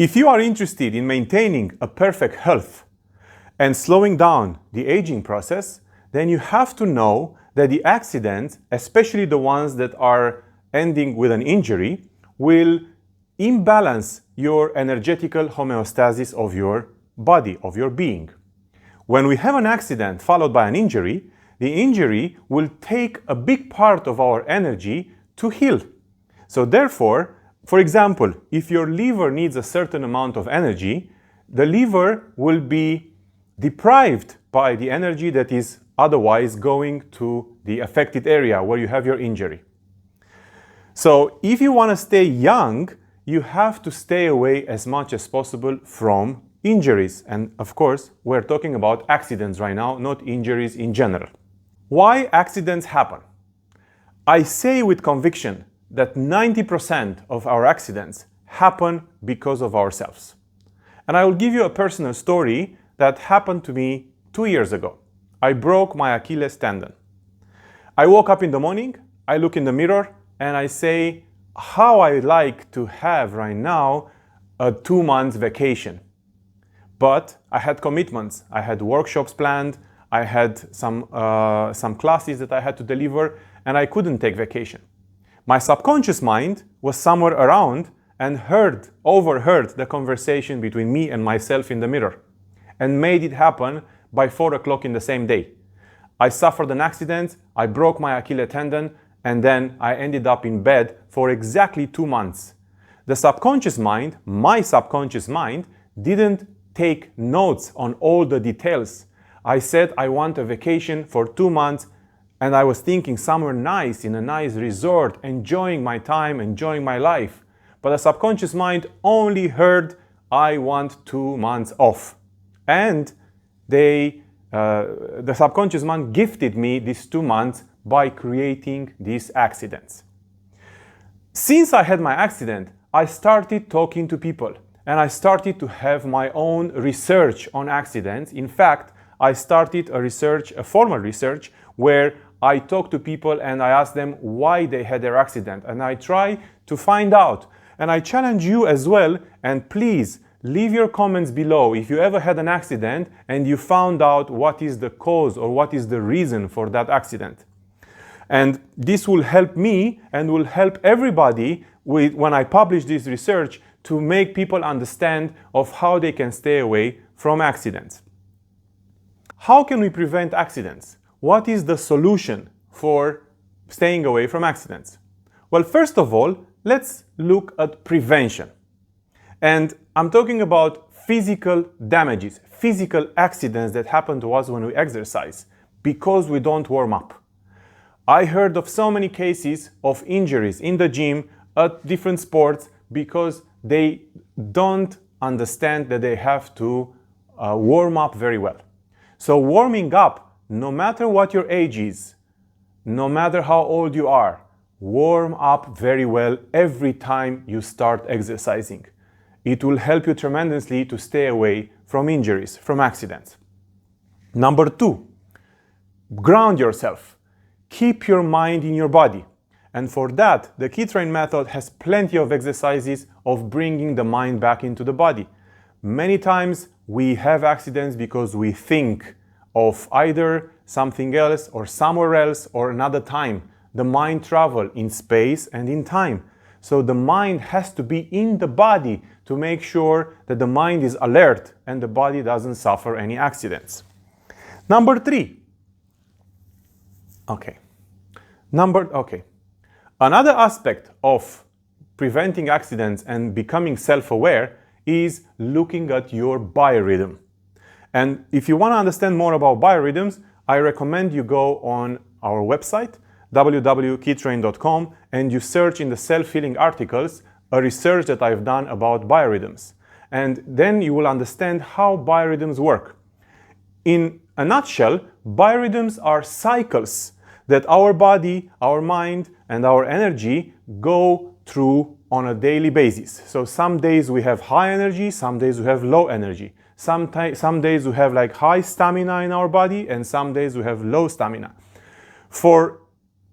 If you are interested in maintaining a perfect health and slowing down the aging process, then you have to know that the accidents, especially the ones that are ending with an injury, will imbalance your energetical homeostasis of your body, of your being. When we have an accident followed by an injury, the injury will take a big part of our energy to heal. So therefore, for example, if your liver needs a certain amount of energy, the liver will be deprived by the energy that is otherwise going to the affected area where you have your injury. So if you want to stay young, you have to stay away as much as possible from injuries. And of course, we're talking about accidents right now, not injuries in general. Why accidents happen? I say with conviction that 90% of our accidents happen because of ourselves. And I will give you a personal story that happened to me 2 years ago. I broke my Achilles tendon. I woke up in the morning, I look in the mirror, and I say, how I like to have right now a 2-month vacation. But I had commitments. I had workshops planned, I had some classes that I had to deliver, and I couldn't take vacation. My subconscious mind was somewhere around and overheard the conversation between me and myself in the mirror and made it happen by 4 o'clock in the same day. I suffered an accident, I broke my Achilles tendon, and then I ended up in bed for exactly 2 months. The subconscious mind, my subconscious mind, didn't take notes on all the details. I said I want a vacation for 2 months, and I was thinking somewhere nice, in a nice resort, enjoying my time, enjoying my life. But the subconscious mind only heard, I want 2 months off. And the subconscious mind gifted me these 2 months by creating these accidents. Since I had my accident, I started talking to people and I started to have my own research on accidents. In fact, I started a formal research where I talked to people and I asked them why they had their accident, and I try to find out. And I challenge you as well, and please leave your comments below if you ever had an accident and you found out what is the cause or what is the reason for that accident. And this will help me and will help everybody when I publish this research to make people understand of how they can stay away from accidents. How can we prevent accidents? What is the solution for staying away from accidents? Well, first of all, let's look at prevention. And I'm talking about physical damages, physical accidents that happen to us when we exercise because we don't warm up. I heard of so many cases of injuries in the gym at different sports because they don't understand that they have to warm up very well. So warming up, no matter what your age is, no matter how old you are, warm up very well every time you start exercising. It will help you tremendously to stay away from injuries, from accidents. Number 2, ground yourself. Keep your mind in your body. And for that, the KiTrain method has plenty of exercises of bringing the mind back into the body. Many times we have accidents because we think of either something else or somewhere else or another time. The mind travels in space and in time. So the mind has to be in the body to make sure that the mind is alert and the body doesn't suffer any accidents. Number 3. Another aspect of preventing accidents and becoming self-aware is looking at your biorhythm. And if you want to understand more about biorhythms, I recommend you go on our website, www.kitrain.com, and you search in the self-healing articles a research that I've done about biorhythms. And then you will understand how biorhythms work. In a nutshell, biorhythms are cycles that our body, our mind, and our energy go through on a daily basis. So some days we have high energy, some days we have low energy. Some days we have like high stamina in our body, and some days we have low stamina. For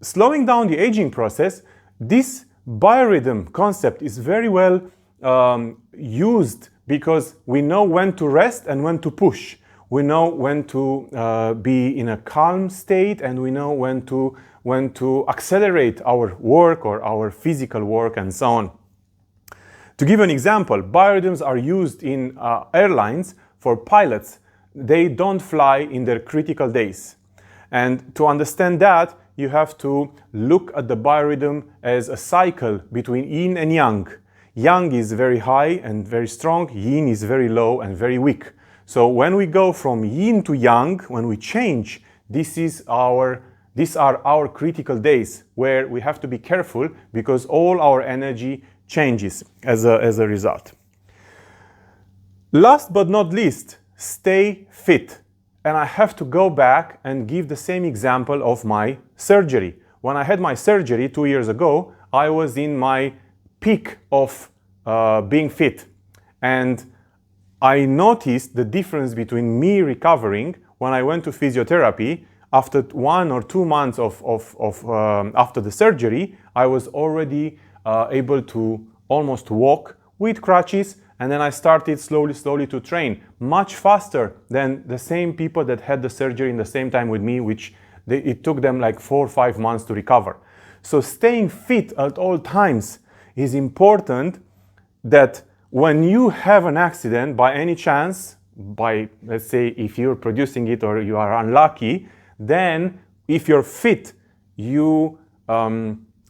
slowing down the aging process, this biorhythm concept is very well used because we know when to rest and when to push. We know when to be in a calm state, and we know when to accelerate our work or our physical work and so on. To give an example, biorhythms are used in airlines for pilots. They don't fly in their critical days. And to understand that, you have to look at the biorhythm as a cycle between yin and yang. Yang is very high and very strong, yin is very low and very weak. So when we go from yin to yang, when we change, these are our critical days where we have to be careful because all our energy changes as a result. Last but not least, stay fit. And I have to go back and give the same example of my surgery. When I had my surgery 2 years ago, I was in my peak of being fit. And I noticed the difference between me recovering when I went to physiotherapy. After 1 or 2 months after the surgery, I was already able to almost walk with crutches, and then I started slowly to train much faster than the same people that had the surgery in the same time with me, it took them like 4 or 5 months to recover. So staying fit at all times is important, that when you have an accident by any chance, let's say if you're producing it or you are unlucky, then if you're fit, you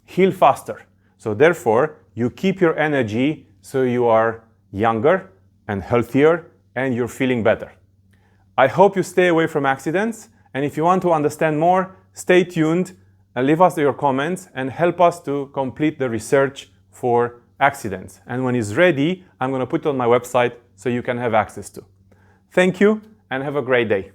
heal faster. So therefore, you keep your energy so you are younger and healthier and you're feeling better. I hope you stay away from accidents, and if you want to understand more, stay tuned and leave us your comments and help us to complete the research for accidents. And when it's ready, I'm going to put it on my website so you can have access to. Thank you and have a great day.